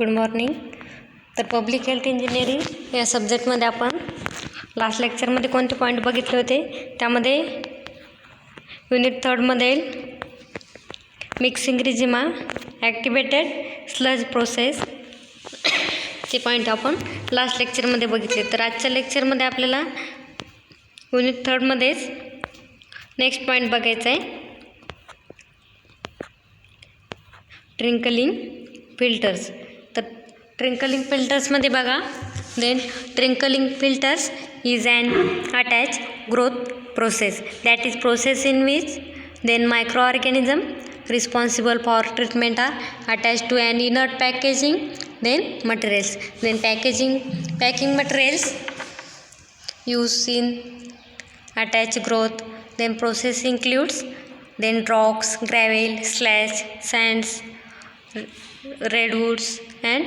Good morning. तर public health engineering या सब्जेक्टमध्ये आपण लास्ट लेक्चरमध्ये कोणते पॉईंट बघितले होते, त्यामध्ये युनिट 3मध्ये mixing regime, activated sludge process चे पॉईंट आपण लास्ट लेक्चरमध्ये बघितले. तर आजच्या लेक्चरमध्ये आपल्याला युनिट 3मध्येच नेक्स्ट पॉईंट बघायचा आहे, ट्रिंकलिंग फिल्टर्स. तर ट्रिंकलिंग फिल्टर्समध्ये बघा, then trickling filters is an attach growth process, that is process in which then microorganism responsible for treatment are attached to an inert packaging, then materials. Then packing materials used in attached growth, then process includes then rocks, gravel, slash, sands, redwoods and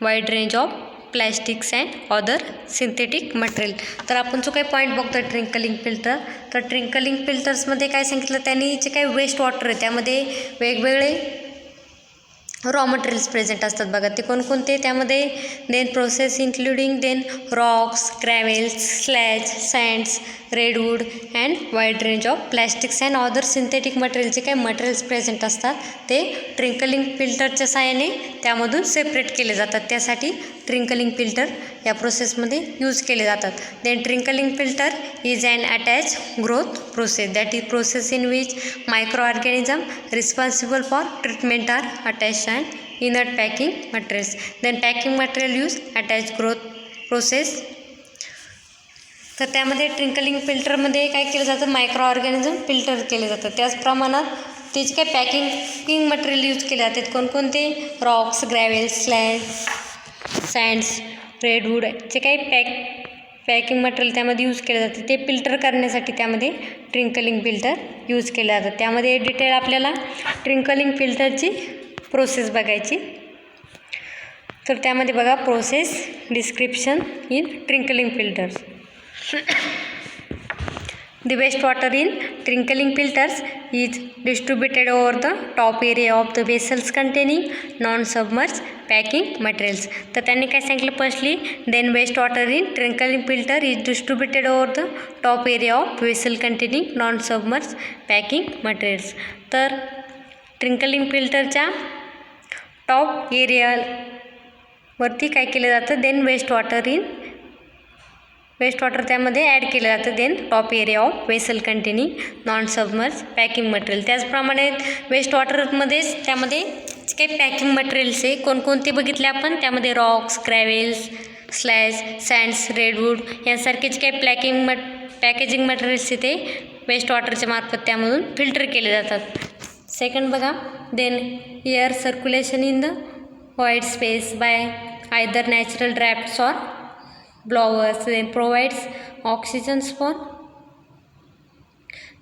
wide range of plastics and other synthetic material. तर आपण जो काही point बघतो ट्रिंकलिंग filter, तर trickling फिल्टर्समध्ये काय सांगितलं त्यांनी, जे काही वेस्ट वॉटर आहे त्यामध्ये वेगवेगळे रॉ मटेरियल्स प्रेझेंट असतात. बघा ते कोणकोणते, त्यामध्ये then process including then rocks, gravels, slag, sands, redwood and wide range of plastics and other synthetic material, जे काही मटेरियल्स प्रेझेंट असतात ते ट्रिंकलिंग फिल्टरच्या साहाय्याने त्यामधून सेपरेट केले जातात. त्यासाठी ट्रिंकलिंग फिल्टर या प्रोसेसमध्ये यूज केले जातात. Then trickling filter is an attach growth process, that is process in which microorganism responsible for treatment are attach and inert packing materials. Then packing material use attach growth process. तर त्यामध्ये ट्रिंकलिंग फिल्टरमध्ये काय केलं जातं, micro organism filter केले जातं. त्याच प्रमाणात त्याचे काही पॅकिंग मटेरियल यूज केले जातात. कोणकोणते, रॉक्स, ग्रॅव्हेल्स, स्लॅज, सँड्स, रेडवूड, जे काही पॅकिंग मटेरियल त्यामध्ये यूज केले जाते ते फिल्टर करण्यासाठी त्यामध्ये ट्रिंकलिंग फिल्टर यूज केले जातात. त्यामध्ये डिटेल आपल्याला ट्रिंकलिंग फिल्टरची प्रोसेस बघायची. तर त्यामध्ये बघा, process description in trickling filters. The wastewater in trickling filters is distributed over the top area of the vessels containing non-submerged packing materials. तर त्यांनी काय सांगितलं, firstly then wastewater in trickling filter is distributed over the top area of vessel containing non-submerged packing materials. तर ट्रिंकलिंग फिल्टरच्या top एरियावरती काय केलं जातं, then waste water त्यामध्ये ॲड केलं जातं. Then top area of vessel containing non submerge packing material. त्याचप्रमाणे waste वॉटरमध्येच त्यामध्ये काही पॅकिंग मटेरियल्स आहे, कोणकोणते बघितले आपण, त्यामध्ये Roxx, gravels, slag, sands, redwood यांसारखेच काही पॅकेजिंग मटेरियल्स ते वेस्ट वॉटरच्या मार्फत त्यामधून फिल्टर केले जातात. सेकंड बघा, then air circulation in the white space by either natural drafts or blowers, then provides oxygen for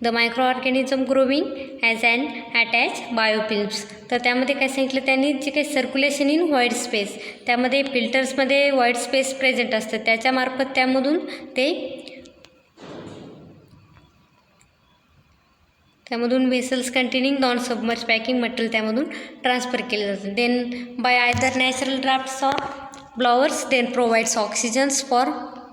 the microorganism growing as an attached biofilms. तर त्यामध्ये काय सांगितलं त्यांनी, जे काही सर्क्युलेशन इन व्हाईट स्पेस, त्यामध्ये फिल्टर्समध्ये व्हाईट स्पेस प्रेझेंट असतं, त्याच्यामार्फत त्यामधून vessels containing non submerge packing material त्यामधून ट्रान्सफर केले जातं. Then by either natural drafts or blowers, then provides oxygens for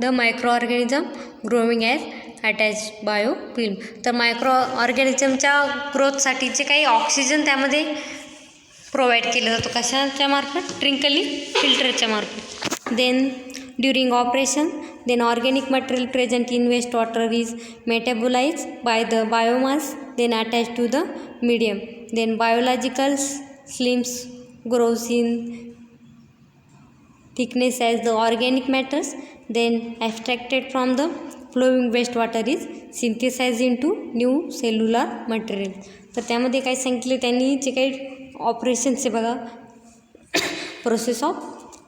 the microorganism growing as attached biofilm. तर micro ऑर्गॅनिझमच्या ग्रोथसाठी जे काही ऑक्सिजन त्यामध्ये प्रोव्हाइड केलं जातं, कशाच्या मार्फत, ट्रिंकलिंग फिल्टरच्या मार्फत. Then during operation, then organic material present in waste water is metabolize by the biomass, then attach to the medium. Then biological slimes grows in thickness as the organic matters, then abstracted from the flowing wastewater is synthesized into new cellular material. तर त्यामध्ये काय सांगितले त्यांनी, जे काही operations आहे बघा, process of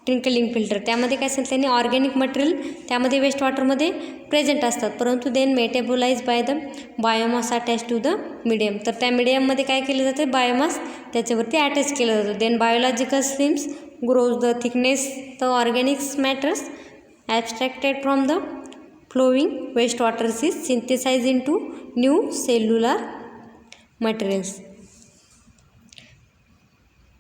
trickling filter, त्यामध्ये काय सांगितलं त्यांनी, ऑर्गॅनिक मटेरियल त्यामध्ये वेस्ट वॉटरमध्ये प्रेझेंट असतात, परंतु then metabolize by the biomass attach to the medium. तर त्या मिडियममध्ये काय केलं जातं, बायोमास त्याच्यावरती अटॅच केलं जातं. Then biological streams grows the thickness the organic matters abstracted from the flowing wastewater is synthesized into new cellular materials.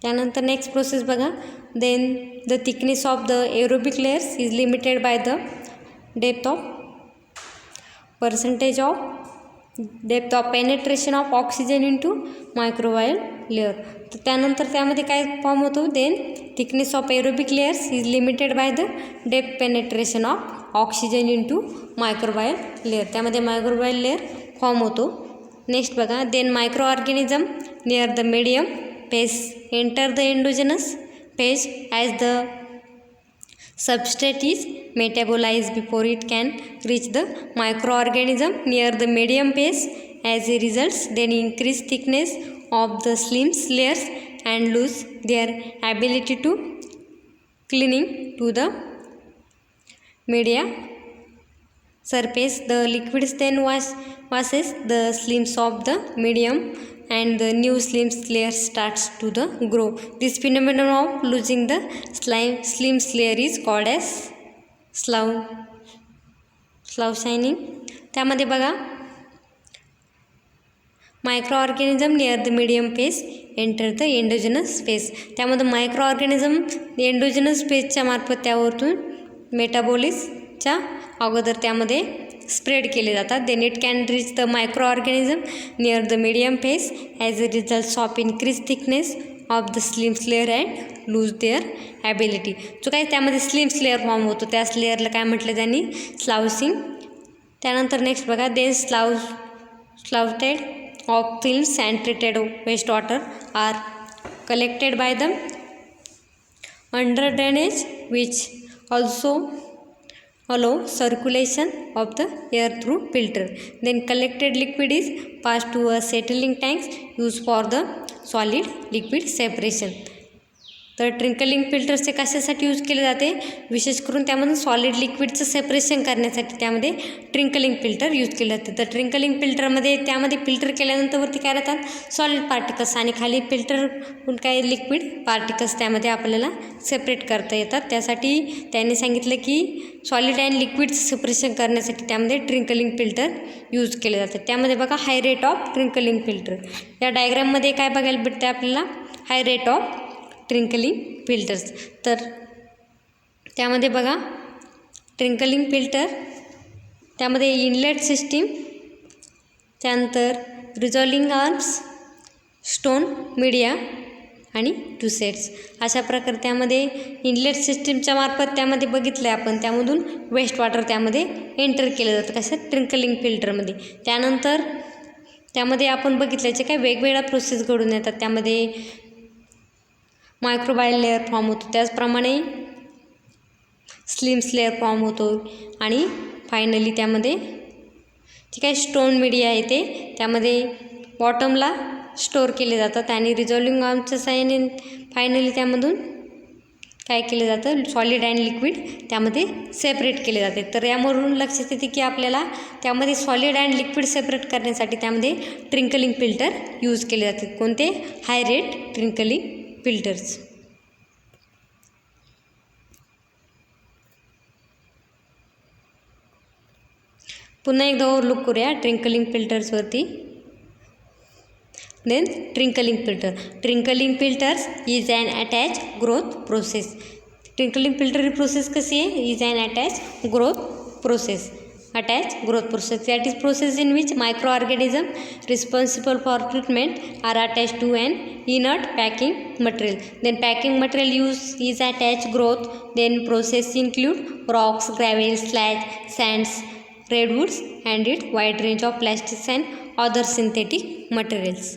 त्यानंतर नेक्स्ट प्रोसेस बघा, then the thickness of the aerobic layers is limited by the depth of percentage of depth of penetration of oxygen into microbial layer. तर त्यानंतर त्यामध्ये काय form होतो, then thickness of aerobic layers is limited by the depth penetration of oxygen into microbial layer. त्यामध्ये microbial layer form होतो. Next बघा, then microorganism near the medium phase enter the endogenous phase as the substrate is metabolized before it can reach the microorganism near the medium phase. As a result, then increase thickness of the slim layers and lose their ability to clinging to the media surface. The liquids then washes the slims of the medium and the new slim layer starts to the grow. This phenomenon of losing the slim layer is called as slough shining. त्यामध्ये बघा, microorganism near the medium phase enter the endogenous phase. त्यामध्ये microorganism endogenous फेजच्या मार्फत त्यावरतून मेटाबॉलिसच्या अगोदर त्यामध्ये spread केले जातात. Then it can reach the microorganism near the medium phase as a result of increase thickness of the slimes layer and lose their ability. जो काही त्यामध्ये स्लिम्स लेअर फॉर्म होतो त्याच लेअरला काय म्हटलं त्यांनी, स्लाउसिंग. त्यानंतर नेक्स्ट बघा, then sloughed off films and treated waste water are collected by the under drainage which also allow circulation of the air through filter. Then collected liquid is passed to a settling tanks used for the solid liquid separation. तर ट्रिंकलिंग फिल्टर्सचे कशासाठी use केले जाते, विशेष करून त्यामधून solid लिक्विडचं separation करण्यासाठी त्यामध्ये trickling filter use केले जाते. तर ट्रिंकलिंग फिल्टरमध्ये त्यामध्ये फिल्टर केल्यानंतर वरती काय राहतात, सॉलिड पार्टिकल्स आणि खाली फिल्टरहून काय लिक्विड पार्टिकल्स त्यामध्ये आपल्याला सेपरेट करता येतात. त्यासाठी त्यांनी सांगितलं की सॉलिड अँड लिक्विडचं सेपरेशन करण्यासाठी त्यामध्ये ट्रिंकलिंग फिल्टर यूज केले जाते. त्यामध्ये बघा, high rate of trickling filter. या डायग्राममध्ये काय बघायला भेटते आपल्याला, high rate of trickling filters. तर त्यामध्ये बघा, ट्रिंकलिंग फिल्टर त्यामध्ये इनलेट सिस्टीम, त्यानंतर रिझॉल्विंग आर्म्स, स्टोन मीडिया आणि टू सेट्स अशा प्रकारे त्यामध्ये इनलेट सिस्टीमच्या मार्फत त्यामध्ये बघितलं आहे आपण, त्यामधून वेस्ट वॉटर त्यामध्ये एंटर केलं जातं कशात, ट्रिंकलिंग फिल्टरमध्ये. त्यानंतर त्यामध्ये आपण बघितल्याचे काय वेगवेगळ्या प्रोसेस घडून येतात. त्यामध्ये मायक्रोबायल लेअर फॉर्म होतो, त्याचप्रमाणे स्लिम्स लेअर फॉर्म होतो आणि फायनली त्यामध्ये जे काही स्टोन मीडिया आहे ते त्यामध्ये बॉटमला स्टोअर केले जातात आणि रिझॉल्विंग आर्मच्या साहाय्याने फायनली त्यामधून काय केलं जातं, सॉलिड अँड लिक्विड त्यामध्ये सेपरेट केले जाते. तर यावरून लक्षात येते की आपल्याला त्यामध्ये सॉलिड अँड लिक्विड सेपरेट करण्यासाठी त्यामध्ये ट्रिंकलिंग फिल्टर यूज केले जाते. कोणते, हाय रेट ट्रिंकलिंग फिल्टर्स. पुन्हा एकदा ओव्हरलुक करूया ट्रिंकलिंग फिल्टर्सवरती. Then trickling filter. Trickling filters is an attach growth process. Trickling filter ही प्रोसेस कशी आहे, is an attach growth process. Attach growth process, that is process in which microorganism responsible for treatment are attached to an inert packing material. Then packing material used is attached growth. Then process include rocks, gravel, slag, sands, redwoods and its wide range of plastics and other synthetic materials.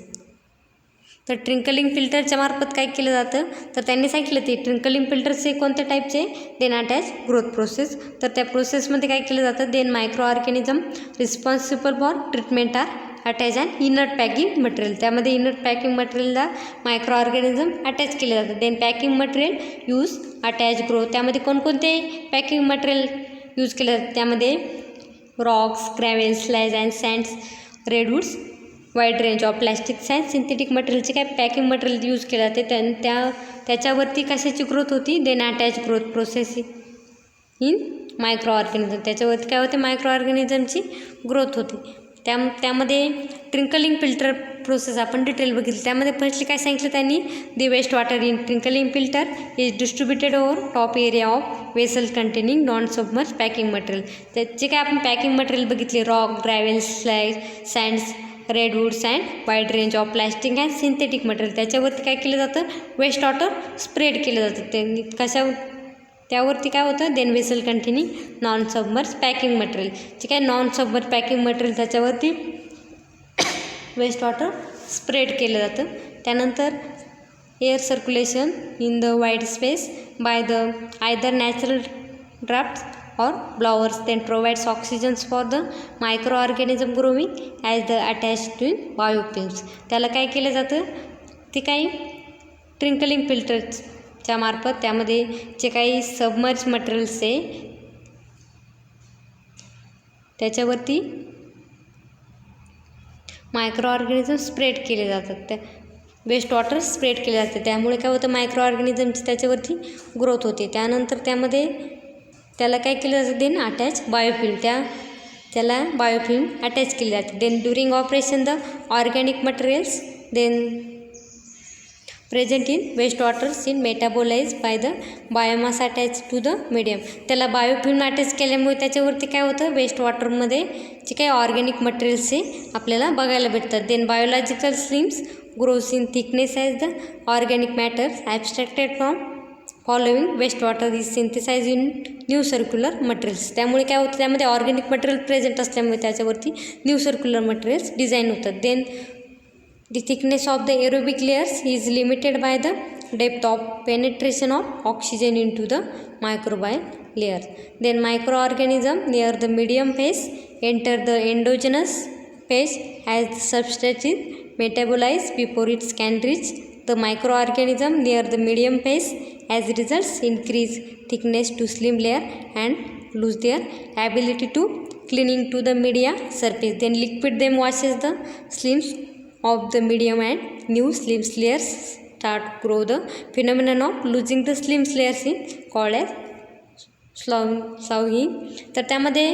तर ट्रिंकलिंग फिल्टरच्या मार्फत काय केलं जातं, तर त्यांनी सांगितलं ते ट्रिंकलिंग फिल्टर्सचे कोणत्या टाईपचे, देन अटॅच ग्रोथ प्रोसेस. तर त्या प्रोसेसमध्ये काय केलं जातं, then microorganism responsible for treatment are attach and inert packing material. त्यामध्ये इनर्ट पॅकिंग मटेरियलला मायक्रो ऑर्गॅनिझम अटॅच केले जातं. Then packing material use attach growth. त्यामध्ये कोणकोणते पॅकिंग मटेरियल यूज केले जातात, त्यामध्ये rocks, gravel, slag and sands, redwoods, wide range of plastics and synthetic मटेरियलचे काय पॅकिंग मटेरियल यूज केले जाते. त्याच्यावरती कशाची ग्रोथ होती, then attach growth process in microorganism. त्याच्यावरती काय होते, मायक्रो ऑर्गॅनिझमची ग्रोथ होती. त्यामध्ये ट्रिंकलिंग फिल्टर प्रोसेस आपण डिटेल बघितली. त्यामध्ये फर्स्टली काय सांगितलं त्यांनी, the waste water in trickling filter is distributed over top area of vessel containing non submerge packing material. त्याचे काय आपण पॅकिंग मटेरियल बघितले, rock, gravel, slag, sands, redwoods and wide range of plastic and synthetic material. त्याच्यावरती काय केलं जातं, waste water spread केलं जातं. त्यांनी त्यावरती काय होतं, then vessel containing non submerge packing material. जे काय नॉन सबमर्ज पॅकिंग मटेरियल त्याच्यावरती वेस्ट वॉटर स्प्रेड केलं जातं. त्यानंतर air circulation in the wide space by the either natural drafts or blowers then provides oxygens for the microorganism growing as the attached to biofilms. त्याला काय केलं जातं, ते काही ट्रिंकलिंग फिल्टरच्या मार्फत त्यामध्ये जे काही सबमर्ज मटेरियल्स आहे त्याच्यावरती मायक्रो ऑर्गॅनिझम स्प्रेड केले जातात. त्या वेस्ट वॉटर स्प्रेड केले जाते. त्यामुळे काय होतं, मायक्रो ऑर्गॅनिझमची त्याच्यावरती ग्रोथ होते. त्यानंतर त्याला काय केलं जातं, देन अटॅच बायोफिल्म, त्याला बायोफिल्म अटॅच केली जाते. Then during operation the organic materials then present in waste waters in metabolize by the biomass attach to the medium. त्याला बायोफिल्म अटॅच केल्यामुळे त्याच्यावरती काय होतं, वेस्ट वॉटरमध्ये जे काही ऑर्गॅनिक मटेरियल्स आहे आपल्याला बघायला भेटतात. Then biological slimes grows in thickness as the organic matters abstracted from following waste water is synthesize in new circular materials. त्यामुळे काय होतं, त्यामध्ये ऑर्गॅनिक मटेरियल प्रेझेंट असल्यामुळे त्याच्यावरती न्यू सर्क्युलर मटेरियल्स डिझाईन होतात. Then the thickness of the aerobic layers is limited by the depth of penetration of oxygen in to the microbial layer. Then microorganism near the medium phase enter the endogenous face as the substrate is metabolize before its can reach the microorganism near the medium phase. As a result, increase thickness to slim layer and lose their ability to cleaning to the media surface. Then liquid them washes the slims of the medium and new slims layers start to grow. The phenomenon of losing the slims layers is called as sloughing. तर त्यामध्ये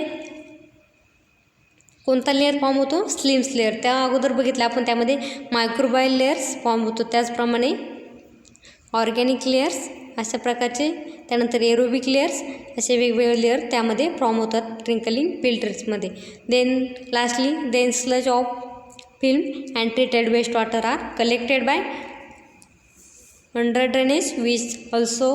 कोणता layer form होतो, Slims layer. त्या अगोदर बघितलं आपण, त्यामध्ये मायक्रोबायल layers form होतो. त्याचप्रमाणे ऑर्गॅनिक लेयर्स अशा प्रकारचे, त्यानंतर एरोबिक लेयर्स असे वेगवेगळे लेअर त्यामध्ये फॉर्म होतात ट्रिंकलिंग फिल्टर्समध्ये. Then lastly then sludge of film and treated waste water are collected by under drainage which also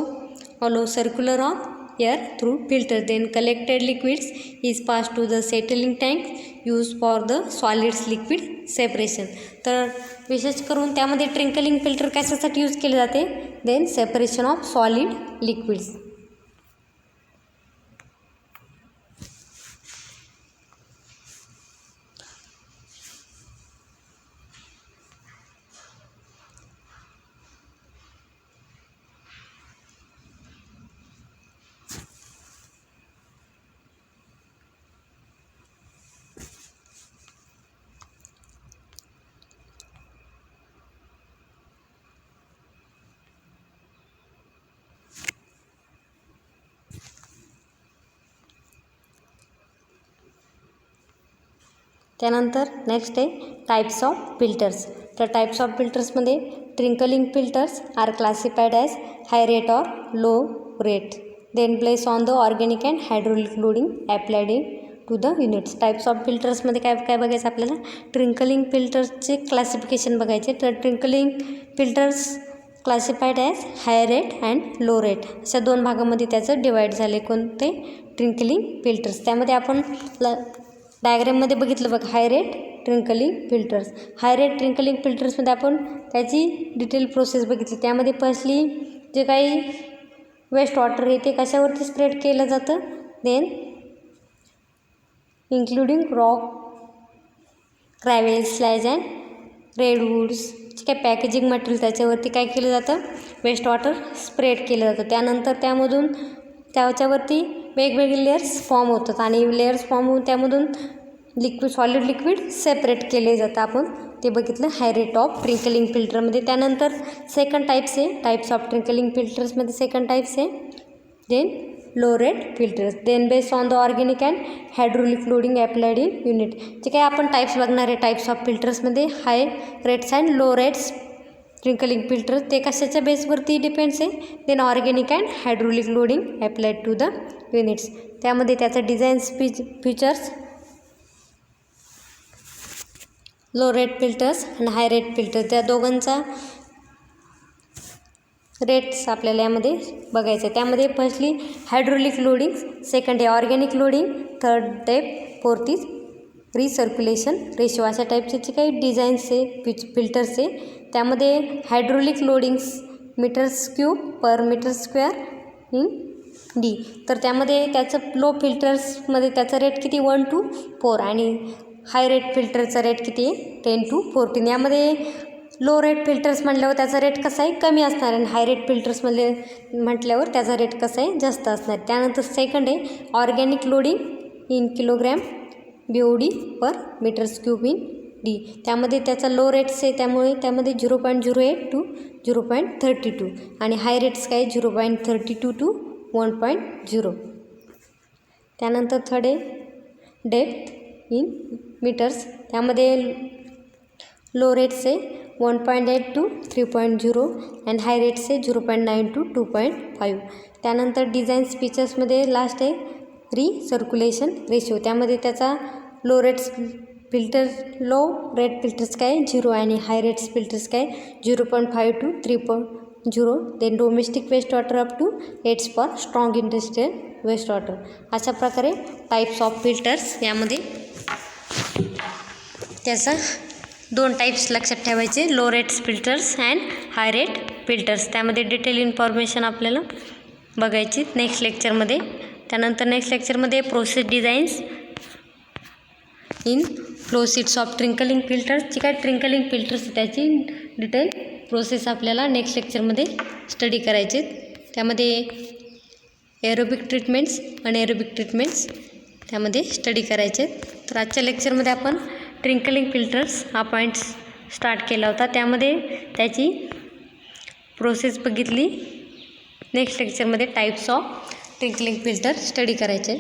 allow circular of air through filter. Then collected liquids is passed to the settling tank used for the solids liquid separation. तर विशेष करून त्यामध्ये trickling filter कशासाठी use केले जाते, then separation of solid liquids. त्यानंतर next आहे types of filters. तर टाईप्स ऑफ फिल्टर्समध्ये trickling filters are classified as high rate or low rate. Then place on the organic and hydraulic loading applied in to the units. Types of फिल्टर्समध्ये काय काय बघायचं आपल्याला, trickling फिल्टर्सचे classification बघायचे. तर trickling filters classified as high rate and low rate अशा दोन भागामध्ये त्याचं डिवाईड झाले. कोणते, ट्रिंकलिंग फिल्टर्स. त्यामध्ये आपण डायग्राममध्ये बघितलं बघ, high rate trickling filters. High rate trickling फिल्टर्समध्ये आपण त्याची डिटेल प्रोसेस बघितली. त्यामध्ये फर्स्टली जे काही वेस्ट वॉटर आहे ते कशावरती स्प्रेड केलं जातं, then including rock, gravel, slag and redwoods जे काही पॅकेजिंग मटेरियल त्याच्यावरती काय केलं जातं, वेस्ट वॉटर स्प्रेड केलं जातं. त्यानंतर त्यामधून त्याच्यावरती वेगवेगळे लेयर्स फॉर्म होतात आणि लेयर्स फॉर्म होऊन त्यामधून सॉलिड लिक्विड सेपरेट केले जातं. आपण ते बघितलं हाय रेट ऑफ ट्रिंकलिंग फिल्टरमध्ये. त्यानंतर सेकंड टाईप्स आहे, टाईप्स ऑफ ट्रिंकलिंग फिल्टर्समध्ये सेकंड टाईप्स आहे, then low rate filters. Then based on the organic and hydraulic loading applied in unit. जे काही आपण टाईप्स बघणार आहे टाईप्स ऑफ फिल्टर्समध्ये high rates and low rates trickling filter ते कशाच्या बेसवरती डिपेंड्स आहे. Then organic and hydraulic loading applied to the units. त्यामध्ये त्याचं design features low rate filters आणि हाय रेट फिल्टर त्या दोघांचा रेट्स आपल्याला यामध्ये बघायचं आहे. त्यामध्ये फर्स्टली हायड्रोलिक लोडिंग, सेकंड आहे organic loading, third type, fourth is recirculation ratio. अशा टाईपचे जे काही डिझाईन्स आहे फिल्टर्स आहे त्यामध्ये hydraulic loadings meters cube per meter square in D. तर त्यामध्ये त्याचं लो फिल्टर्समध्ये त्याचा रेट किती 1 to 4 आणि हाय रेट फिल्टरचा रेट किती आहे 10 to 14. यामध्ये लो रेट फिल्टर्स म्हटल्यावर त्याचा रेट कसा आहे कमी असणार आणि हाय रेट फिल्टर्समध्ये म्हटल्यावर त्याचा रेट कसा आहे जास्त असणार. त्यानंतर सेकंड आहे organic loading in kilogram BOD per meters cube in D. त्यामध्ये त्याचा लो रेट्स आहे त्यामुळे त्यामध्ये 0.08 to 0.32 आणि हाय रेट्स काय 0.32 to 1.0. त्यानंतर थर्ड आहे डेप्थ इन मीटर्स. त्यामध्ये लो रेट्स आहे 1.8 to 3.0 अँड हाय रेट्स आहे 0.9 to 2.5. त्यानंतर डिझाईन फीचर्समध्ये लास्ट आहे रिसर्क्युलेशन रेशो. त्यामध्ये त्याचा लो रेट्स फिल्टर्स काय 0 आणि हाय रेट्स फिल्टर्स काय 0.5 to 3.0. Then domestic waste water up to 8 for strong industrial waste water. अशा प्रकारे टाईप्स ऑफ फिल्टर्स यामध्ये त्याचा 2 टाईप्स लक्षात ठेवायचे low rates filters and high rate filters. त्यामध्ये डिटेल इन्फॉर्मेशन आपल्याला बघायची नेक्स्ट लेक्चरमध्ये. त्यानंतर नेक्स्ट लेक्चरमध्ये process designs in process of trickling filters. जी काय ट्रिंकलिंग फिल्टर्स त्याची डिटेल प्रोसेस आपल्याला नेक्स्ट लेक्चरमध्ये स्टडी करायचे. त्यामध्ये एरोबिक ट्रीटमेंट्स अनएरोबिक ट्रीटमेंट्स त्यामध्ये स्टडी करायचे. तर आजच्या लेक्चरमध्ये आपण ट्रिंकलिंग फिल्टर्स हा पॉईंट स्टार्ट केला होता. त्यामध्ये त्याची प्रोसेस बघितली. नेक्स्ट लेक्चरमध्ये types of trickling filter study करायचे.